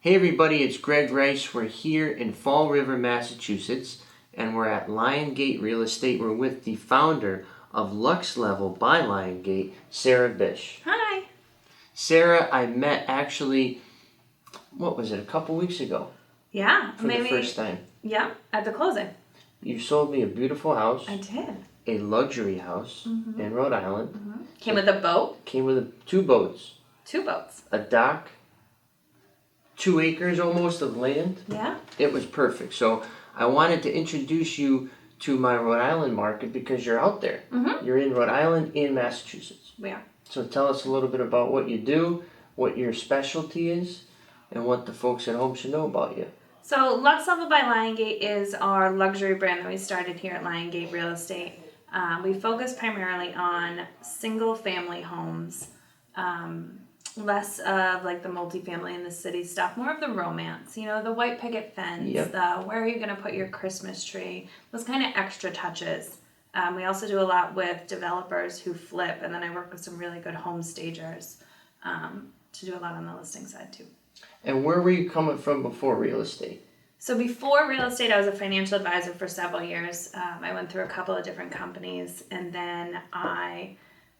Hey everybody, it's Greg Rice. We're here in Fall River, Massachusetts, and we're at Lion Gate Real Estate. We're with the founder of Luxe Level by Lion Gate, Sarah Bisch. Hi. Sarah, I met actually, a couple weeks ago? Yeah, For the first time. Yeah, at the closing. You sold me a beautiful house. I did. A luxury house in Rhode Island. Came with a boat. Came with two boats. Two boats. A dock. 2 acres almost of land. Yeah. It was perfect. So I wanted to introduce you to my Rhode Island market because you're out there. You're in Rhode Island and Massachusetts. We are. So tell us a little bit about what you do, what your specialty is, and what the folks at home should know about you. So Luxe Level by Lion Gate is our luxury brand that we started here at Lion Gate Real Estate. We focus primarily on single family homes. Less of like the multifamily in the city stuff, more of the romance, you know, the white picket fence, the where are you going to put your Christmas tree, those kind of extra touches. We also do a lot with developers who flip, and then I work with some really good home stagers to do a lot on the listing side too. And where were you coming from before real estate? So before real estate, I was a financial advisor for several years. I went through a couple of different companies, and then I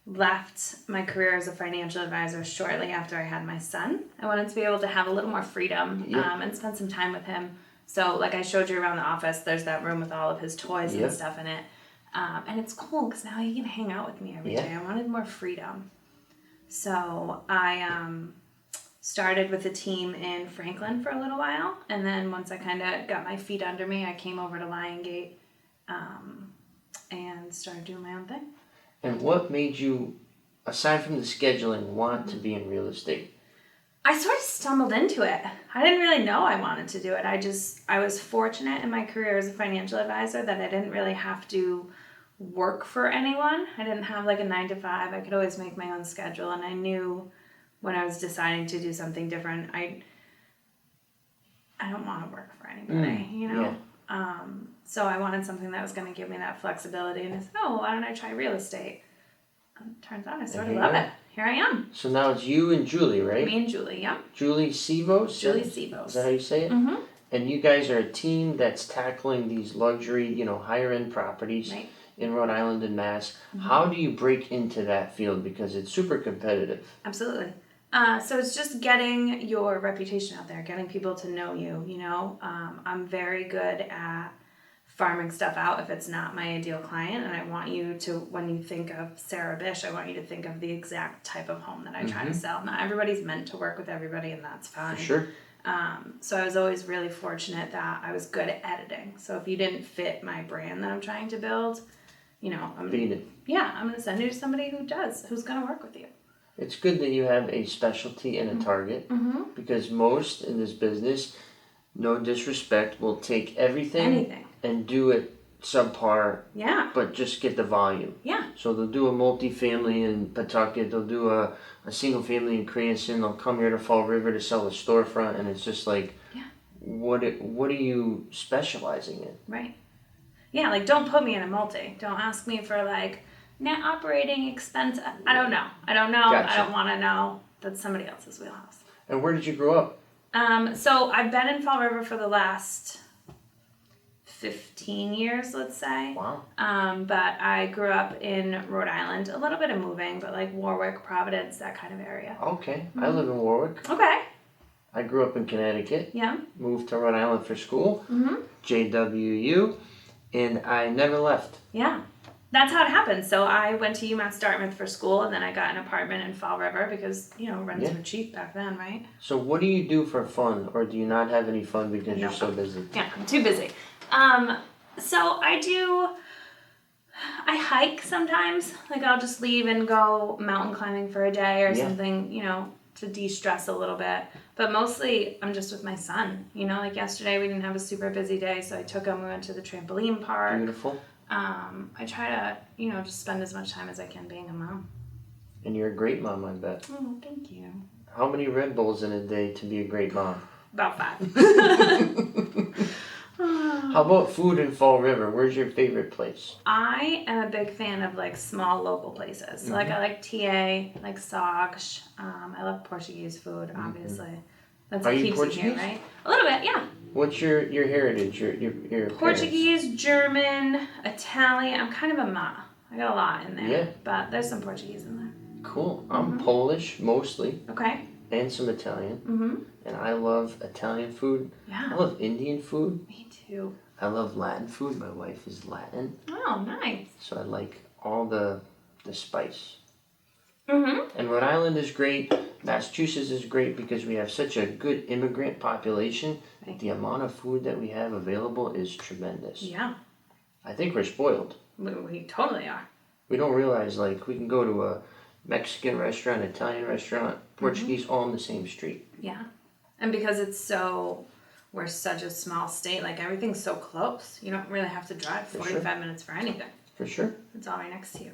left my career as a financial advisor shortly after I had my son. I wanted to be able to have a little more freedom and spend some time with him. So like I showed you around the office, there's that room with all of his toys and stuff in it. And it's cool because now he can hang out with me every day. I wanted more freedom. So I started with a team in Franklin for a little while. And then once I kind of got my feet under me, I came over to Lion Gate and started doing my own thing. And what made you, aside from the scheduling, want to be in real estate? I sort of stumbled into it. I didn't really know I wanted to do it. I was fortunate in my career as a financial advisor that I didn't really have to work for anyone. I didn't have like a 9 to 5. I could always make my own schedule, and I knew when I was deciding to do something different, I don't want to work for anybody, you know? Yeah. So I wanted something that was going to give me that flexibility, and I said, oh, why don't I try real estate? And it turns out I sort of love it. Here I am. So now it's you and Julie, right? Me and Julie, yeah. Julie Sevos? Julie Sevos. Is that how you say it? Mm-hmm. And you guys are a team that's tackling these luxury, higher end properties in Rhode Island and Mass. How do you break into that field? Because it's super competitive. Absolutely. So it's just getting your reputation out there, getting people to know you, you know. I'm very good at farming stuff out if it's not my ideal client, and I want you to, when you think of Sarah Bisch, I want you to think of the exact type of home that I try to sell. Not everybody's meant to work with everybody, and that's fine. For sure. So I was always really fortunate that I was good at editing. So if you didn't fit my brand that I'm trying to build, I'm going to send you to somebody who's going to work with you. It's good that you have a specialty and a target, because most in this business, no disrespect, will take anything and do it subpar, but just get the volume. Yeah. So they'll do a multifamily in Pawtucket, they'll do a single family in Cranston, they'll come here to Fall River to sell a storefront, and it's just like, what are you specializing in? Right. Yeah, like don't put me in a multi. Don't ask me for like net operating expense. I don't know. Gotcha. I don't want to know. That's somebody else's wheelhouse. And where did you grow up? So I've been in Fall River for the last 15 years, let's say. Wow. But I grew up in Rhode Island, a little bit of moving, but like Warwick, Providence, that kind of area. Okay. I live in Warwick. Okay. I grew up in Connecticut. Yeah. Moved to Rhode Island for school. JWU. And I never left. Yeah. That's how it happened. So I went to UMass Dartmouth for school, and then I got an apartment in Fall River because, rents were cheap back then, right? So what do you do for fun, or do you not have any fun because you're so busy? Yeah, I'm too busy. So I hike sometimes. Like I'll just leave and go mountain climbing for a day or something, to de-stress a little bit. But mostly I'm just with my son. Like yesterday we didn't have a super busy day, so I took him, we went to the trampoline park. Beautiful. I try to, just spend as much time as I can being a mom. And you're a great mom, I bet. Oh, thank you. How many Red Bulls in a day to be a great mom? About 5. How about food in Fall River? Where's your favorite place? I am a big fan of like small local places. So I like TA, like Sogsh. I love Portuguese food, obviously. That's Are what you keeps Portuguese? you here, right? A little bit, yeah. What's your heritage? Your Portuguese, parents? German, Italian. I'm kind of a ma. I got a lot in there. Yeah. But there's some Portuguese in there. Cool. I'm Polish mostly. Okay. And some Italian. Mm-hmm. And I love Italian food. Yeah. I love Indian food. Me too. I love Latin food. My wife is Latin. Oh, nice. So I like all the spice. Mm-hmm. And Rhode Island is great. Massachusetts is great because we have such a good immigrant population. Right. The amount of food that we have available is tremendous. Yeah. I think we're spoiled. We totally are. We don't realize, like, we can go to a Mexican restaurant, Italian restaurant, Portuguese, all on the same street. Yeah. And because we're such a small state, like, everything's so close. You don't really have to drive 45 minutes for anything. For sure. It's all right next to you.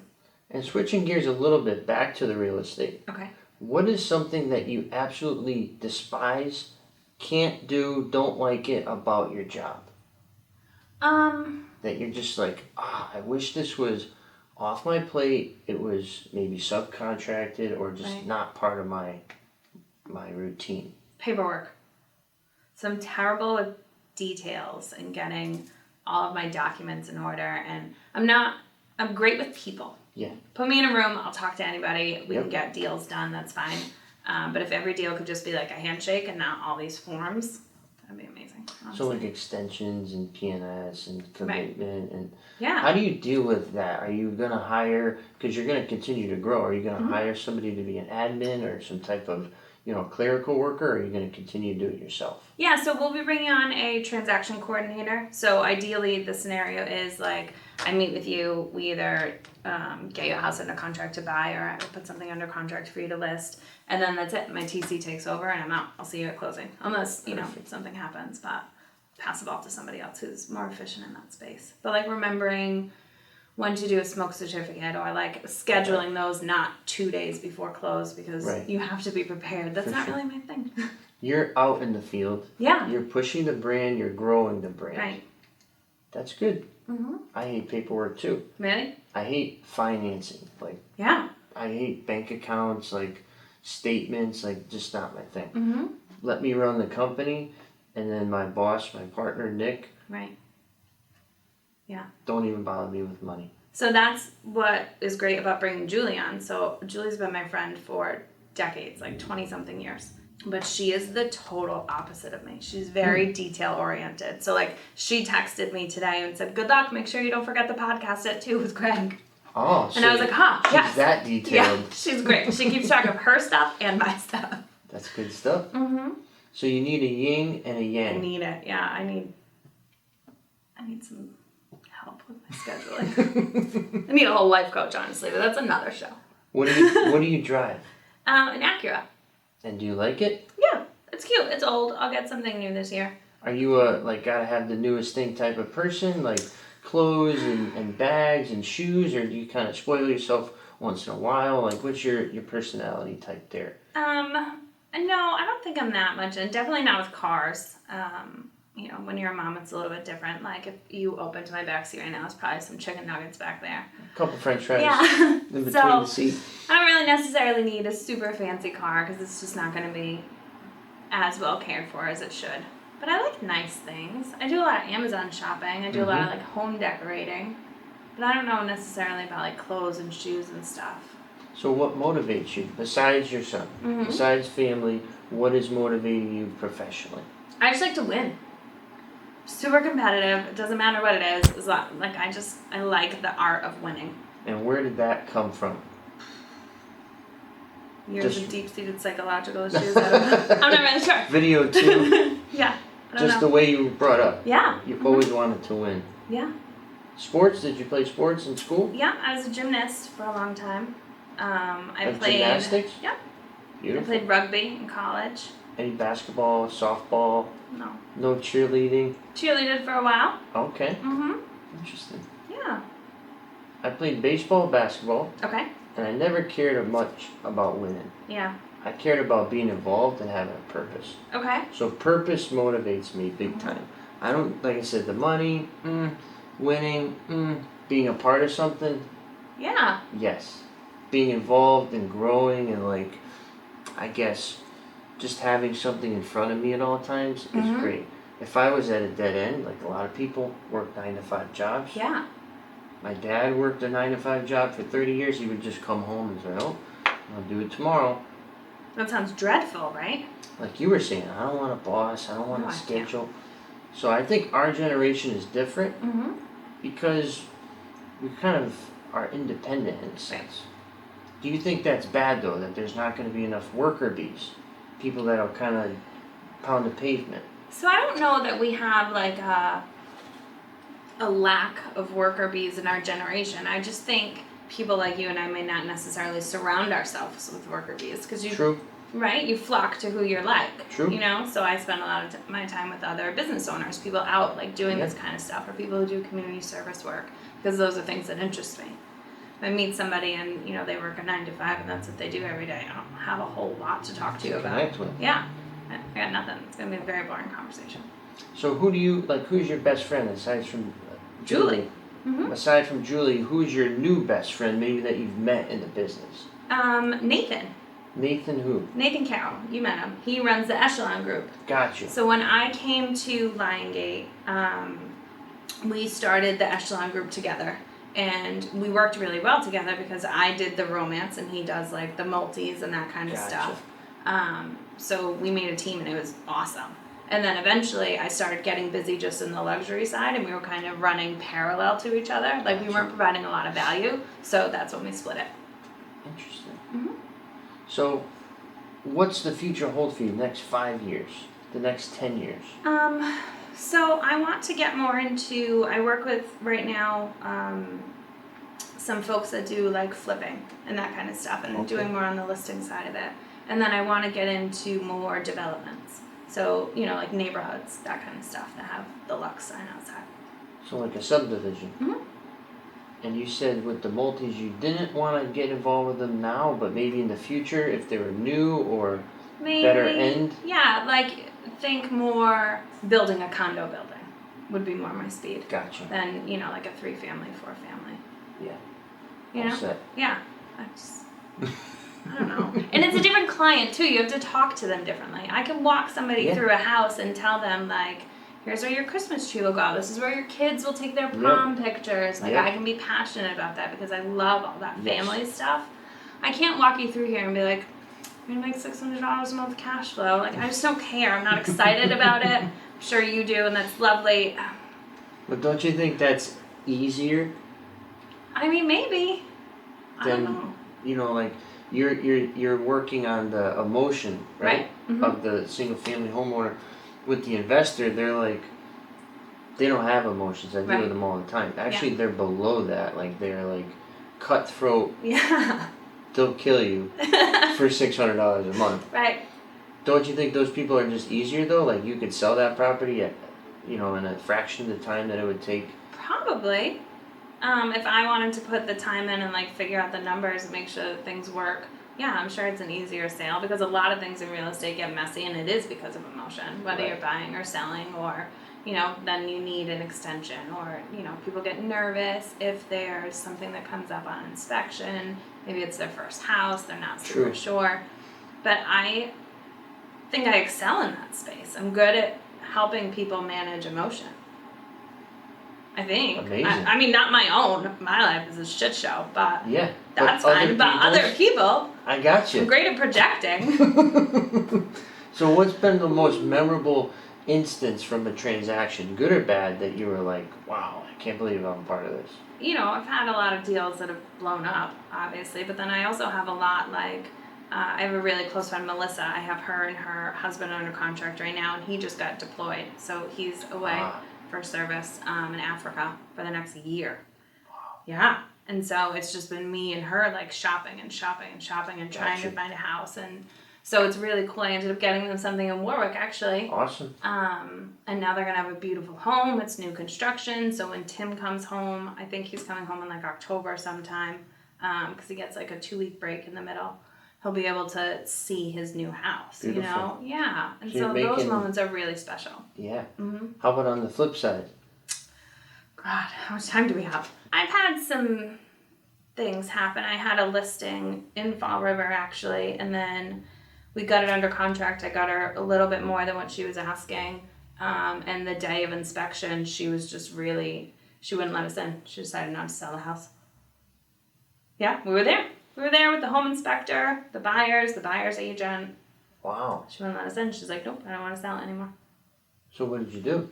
And switching gears a little bit back to the real estate. Okay. What is something that you absolutely despise, can't do, don't like it about your job? That you're just like, I wish this was off my plate. It was maybe subcontracted or just not part of my routine. Paperwork. So I'm terrible with details and getting all of my documents in order. And I'm great with people. Yeah. Put me in a room, I'll talk to anybody. We can get deals done, that's fine. But if every deal could just be like a handshake and not all these forms, that'd be amazing. Honestly. So like extensions and PNS and commitment and yeah. How do you deal with that? Are you going to hire, because you're going to continue to grow, are you going to hire somebody to be an admin or some type of clerical worker, or are you going to continue to do it yourself? Yeah, so we'll be bringing on a transaction coordinator. So ideally the scenario is like, I meet with you, we either get you a house under contract to buy, or I will put something under contract for you to list, and then that's it. My TC takes over and I'm out. I'll see you at closing. Unless, something happens, but pass the ball to somebody else who's more efficient in that space. But like remembering when to do a smoke certificate, or like scheduling those not 2 days before close, because you have to be prepared. That's not really my thing. You're out in the field. Yeah. You're pushing the brand, you're growing the brand. Right. That's good. Mm-hmm. I hate paperwork too. Really? I hate financing. Yeah. I hate bank accounts, statements, just not my thing. Mm-hmm. Let me run the company, and then my boss, my partner, Nick. Right. Yeah. Don't even bother me with money. So that's what is great about bringing Julie on. So Julie's been my friend for decades, 20-something years. But she is the total opposite of me. She's very detail-oriented. So, she texted me today and said, good luck, make sure you don't forget the podcast at 2 with Greg. Oh, and I was like, yes. She's that detailed. Yeah, she's great. She keeps track of her stuff and my stuff. That's good stuff. Mm-hmm. So you need a yin and a yang. I need it, yeah. I need some help with my scheduling. I need a whole life coach, honestly, but that's another show. What do you drive? An Acura. And do you like it? Yeah, it's cute. It's old. I'll get something new this year. Are you gotta have the newest thing type of person, clothes and bags and shoes, or do you kind of spoil yourself once in a while? What's your personality type there? No, I don't think I'm that much, and definitely not with cars. When you're a mom, it's a little bit different. If you open to my backseat right now, it's probably some chicken nuggets back there. A couple French fries in between the seat. I don't really necessarily need a super fancy car because it's just not going to be as well cared for as it should. But I like nice things. I do a lot of Amazon shopping. I do a lot of home decorating. But I don't know necessarily about clothes and shoes and stuff. So what motivates you besides your son, besides family? What is motivating you professionally? I just like to win. Super competitive. It doesn't matter what it is. It's I like the art of winning. And where did that come from? Years of deep-seated psychological issues. I don't know. I'm not really sure. Video too. Yeah. Just the way you were brought up. Yeah. You always wanted to win. Yeah. Sports? Did you play sports in school? Yeah, I was a gymnast for a long time. I played gymnastics? Yeah. Beautiful. I played rugby in college. Any basketball, softball? No. No cheerleading? Cheerleaded for a while. Okay. Mm-hmm. Interesting. Yeah. I played baseball, basketball. Okay. And I never cared much about winning. Yeah. I cared about being involved and having a purpose. Okay. So purpose motivates me big time. I don't, like I said, the money, winning, being a part of something. Yeah. Yes. Being involved and growing and I guess just having something in front of me at all times is great. If I was at a dead end, like a lot of people work 9-to-5 jobs. Yeah. My dad worked a 9-to-5 job for 30 years. He would just come home and say, "Oh, I'll do it tomorrow." That sounds dreadful, right? Like you were saying, I don't want a boss. I don't want a schedule. So I think our generation is different because we kind of are independent in a sense. Do you think that's bad though, that there's not going to be enough worker bees? People that'll kind of pound the pavement? So I don't know that we have like a lack of worker bees in our generation. I just think people like you and I may not necessarily surround ourselves with worker bees because True. Right? You flock to who you're like. True. You know? So I spend a lot of my time with other business owners, people out like doing this kind of stuff, or people who do community service work, because those are things that interest me. If I meet somebody and, you know, they work a 9-to-5 and that's what they do every day, I don't have a whole lot to talk to you about. Connect with. Yeah. I got nothing. It's going to be a very boring conversation. So who's your best friend aside from Julie? Aside from Julie, who's your new best friend maybe that you've met in the business? Nathan. Nathan who? Nathan Carroll. You met him. He runs the Echelon Group. Gotcha. So when I came to Liongate, we started the Echelon Group together. And we worked really well together because I did the romance and he does like the multis and that kind of stuff. So we made a team and it was awesome. And then eventually I started getting busy just in the luxury side and we were kind of running parallel to each other. Like we weren't providing a lot of value. So that's when we split it. Interesting. So what's the future hold for you next 5 years? The next 10 years? So I want to get more into, I work with right now some folks that do like flipping and that kind of stuff and doing more on the listing side of it. And then I want to get into more developments. So, you know, like neighborhoods, that kind of stuff that have the Luxe sign outside. So like a subdivision? And you said with the multis you didn't want to get involved with them now, but maybe in the future if they were new or better end? Yeah, like think more building a condo building would be more my speed. Gotcha. Than, you know, like a 3-family, 4-family. Yeah. You know? All set. Yeah. I don't know. And it's a different client too. You have to talk to them differently. I can walk somebody through a house and tell them like, here's where your Christmas tree will go. This is where your kids will take their prom pictures. Like I can be passionate about that because I love all that family stuff. I can't walk you through here and be like, you're gonna make $600 a month cash flow. Like I just don't care. I'm not excited about it. I'm sure you do, and that's lovely. But don't you think that's easier? I mean, maybe. I don't know. You know, like you're working on the emotion, right? Of the single family homeowner. With the investor, they're like, they don't have emotions. I deal with them all the time. Actually, they're below that. Like they're like cutthroat. Yeah. They'll kill you for $600 a month. Right. Don't you think those people are just easier though? Like you could sell that property at, you know, in a fraction of the time that it would take. Probably. If I wanted to put the time in and like figure out the numbers and make sure that things work, yeah, I'm sure it's an easier sale because a lot of things in real estate get messy and it is because of emotion, whether you're buying or selling or, you know, then you need an extension or, you know, people get nervous if there's something that comes up on inspection. Maybe it's their first house, they're not super sure. But I think I excel in that space. I'm good at helping people manage emotion. I think. Amazing. I mean, not my own. My life is a shit show, but that's fine. But other people, I got you. I'm great at projecting. So what's been the most memorable instance from a transaction, good or bad, that you were like, wow, I can't believe I'm part of this? You know, I've had a lot of deals that have blown up, obviously, but then I also have a lot like, I have a really close friend, Melissa. I have her and her husband under contract right now, and he just got deployed. So he's away for service in Africa for the next year. Wow. Yeah. And so it's just been me and her like shopping and trying to find a house. And so it's really cool. I ended up getting them something in Warwick, actually. Awesome. And now they're going to have a beautiful home. It's new construction. So when Tim comes home, I think he's coming home in like October sometime because he gets like a 2-week break in the middle. He'll be able to see his new house, beautiful. You know? Yeah. And so those moments are really special. Yeah. How about on the flip side? God, how much time do we have? I've had some things happen. I had a listing in Fall River, actually, and then We got it under contract. I got her a little bit more than what she was asking. And the day of inspection, she was just really, she wouldn't let us in. She decided not to sell the house. Yeah, we were there. We were there with the home inspector, the buyer's agent. Wow. She wouldn't let us in. She's like, nope, I don't want to sell it anymore. So what did you do?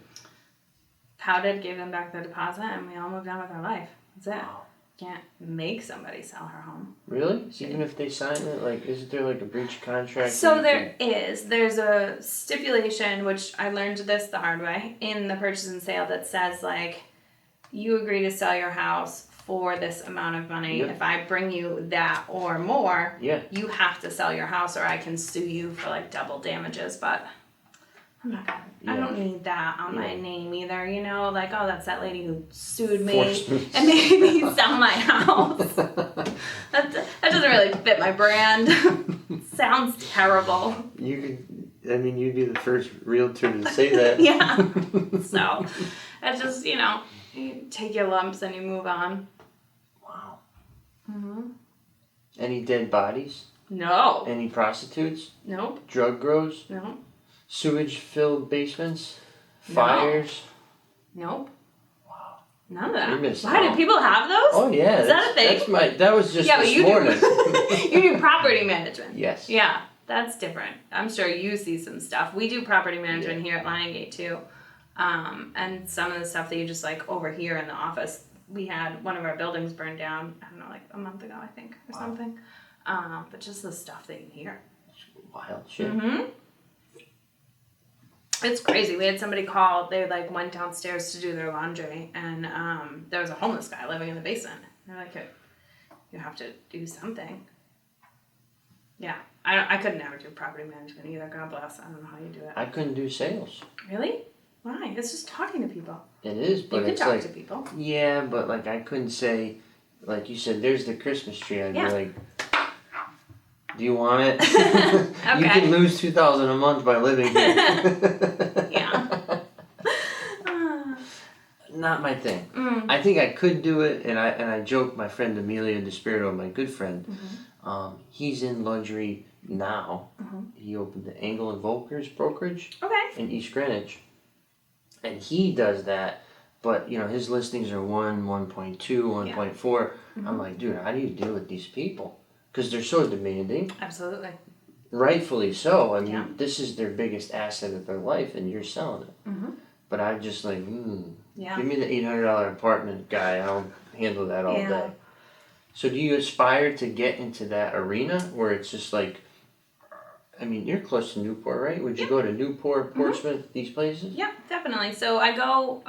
Pouted, gave them back their deposit, and we all moved on with our life. That's it. Wow. Can't make somebody sell her home. Really? Even if they sign it? Like, isn't there like a breach of contract? So there is. There's a stipulation, which I learned this the hard way, in the purchase and sale that says, like, you agree to sell your house for this amount of money. Yep. If I bring you that or more, yeah, you have to sell your house or I can sue you for, like, double damages. But I'm not gonna, I don't need that on my name either, you know? Like, oh, that's that lady who sued me and made me sell my house. That doesn't really fit my brand. Sounds terrible. You'd be the first realtor to say that. Yeah. So, it's just, you know, you take your lumps and you move on. Wow. Mm-hmm. Any dead bodies? No. Any prostitutes? Nope. Drug grows? Nope. Sewage-filled basements? Fires? Nope. Wow. None of that. You're missing Why, do out. people have those? Oh, yeah. Is that a thing? That was just this morning. You do property management. Yes. Yeah, that's different. I'm sure you see some stuff. We do property management here at Liongate too. And some of the stuff that you just like over here in the office, we had one of our buildings burned down, I don't know, like a month ago, I think, or something. But just the stuff that you hear. Wild shit. Mm-hmm. It's crazy. We had somebody call. They like went downstairs to do their laundry, and there was a homeless guy living in the basement. They're like, "You have to do something." Yeah, I could never do property management either. God bless. I don't know how you do it. I couldn't do sales. Really? Why? It's just talking to people. It is, but you can it's talk like to people. Yeah, but like I couldn't say, like you said, there's the Christmas tree. I'd be like, do you want it? Okay. You can lose $2,000 a month by living here. Yeah. Not my thing. I think I could do it, and I joke. My friend Emilio Despirito, my good friend, he's in luxury now. He opened the Angle and Volker's brokerage in East Greenwich, and he does that. But you know his listings are 1, 1.2, 1.4. I'm like, dude, how do you deal with these people? Because they're so demanding. Absolutely. Rightfully so. I mean, this is their biggest asset of their life, and you're selling it. But I'm just like, give me the $800 apartment guy. I'll handle that all day. So do you aspire to get into that arena where it's just like, I mean, you're close to Newport, right? Would you go to Newport, Portsmouth, these places? Yeah, definitely. So I go,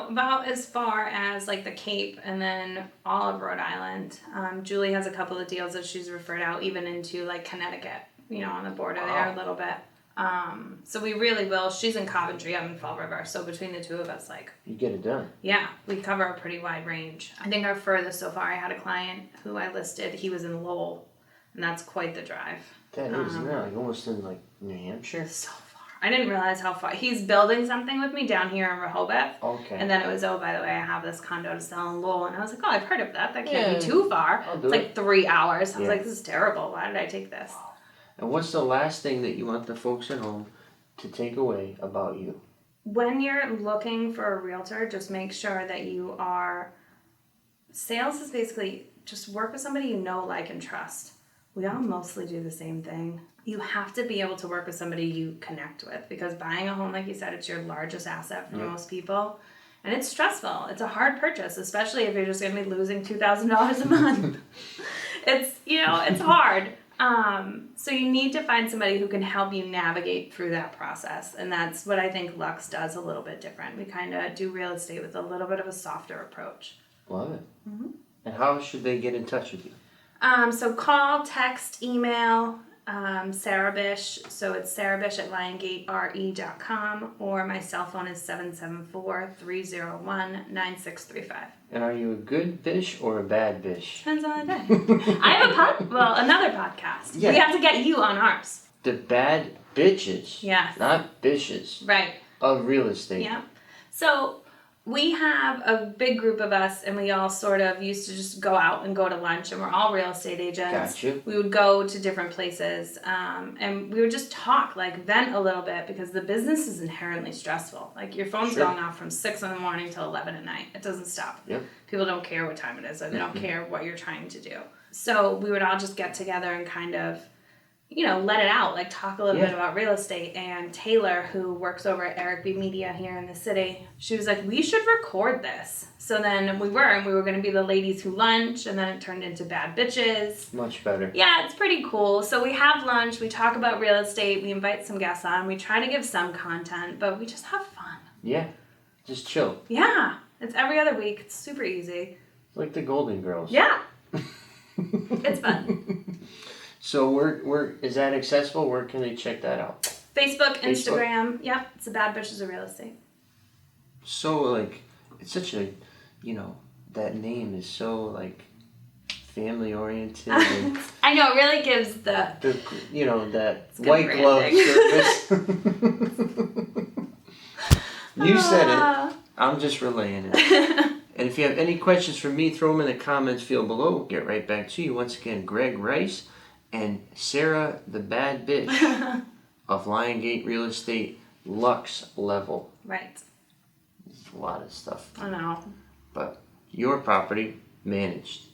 about as far as like the Cape and then all of Rhode Island. Julie has a couple of deals that she's referred out even into like Connecticut, on the border there a little bit. So we really will. She's in Coventry, I'm in Fall River. So between the two of us, like... You get it done. Yeah, we cover a pretty wide range. I think our furthest so far, I had a client who I listed, he was in Lowell, and that's quite the drive. That is, isn't that like almost in like New Hampshire? So far. I didn't realize how far. He's building something with me down here in Rehoboth. Okay. And then it was, by the way, I have this condo to sell in Lowell. And I was like, I've heard of that. That can't be too far. It's like 3 hours. I was like, this is terrible. Why did I take this? Wow. And what's the last thing that you want the folks at home to take away about you? When you're looking for a realtor, just make sure that you are... Sales is basically just work with somebody you know, like, and trust. We all mostly do the same thing. You have to be able to work with somebody you connect with because buying a home, like you said, it's your largest asset for most people. And it's stressful. It's a hard purchase, especially if you're just going to be losing $2,000 a month. It's hard. So you need to find somebody who can help you navigate through that process. And that's what I think Luxe does a little bit different. We kind of do real estate with a little bit of a softer approach. Love it. And how should they get in touch with you? So call, text, email, Sarah Bisch. So it's sarahbish@liongatere.com, or my cell phone is 774-301-9635. And are you a good Bisch or a bad Bisch? Depends on the day. I have another podcast. Yeah. We have to get you on ours. The bad bitches. Yes. Not Bishes. Right. Of real estate. Yeah. So We have a big group of us, and we all sort of used to just go out and go to lunch, and we're all real estate agents. Gotcha. We would go to different places, and we would just talk, like vent a little bit, because the business is inherently stressful. Like your phone's going off from 6 in the morning till 11 at night. It doesn't stop. Yep. People don't care what time it is, or they don't care what you're trying to do. So we would all just get together and kind of, let it out, like talk a little bit about real estate. And Taylor, who works over at Eric B. Media here in the city, she was like, we should record this. So then we were going to be the ladies who lunch, and then it turned into Bad Bitches. Much better. Yeah, it's pretty cool. So we have lunch, we talk about real estate, we invite some guests on, we try to give some content, but we just have fun. Yeah, just chill. Yeah, it's every other week. It's super easy. Like the Golden Girls. Yeah. It's fun. So we're is that accessible? Where can they check that out? Facebook, Instagram. Yep, it's the Bad Bitches of Real Estate. So like, it's such a, that name is so like family oriented. I know, it really gives the that white glove service. You said it. I'm just relaying it. And if you have any questions for me, throw them in the comments field below. We'll get right back to you. Once again, Greg Rice and Sarah the Bad Bisch of Liongate Real Estate Luxe level. Right. It's a lot of stuff. I know. But your property managed.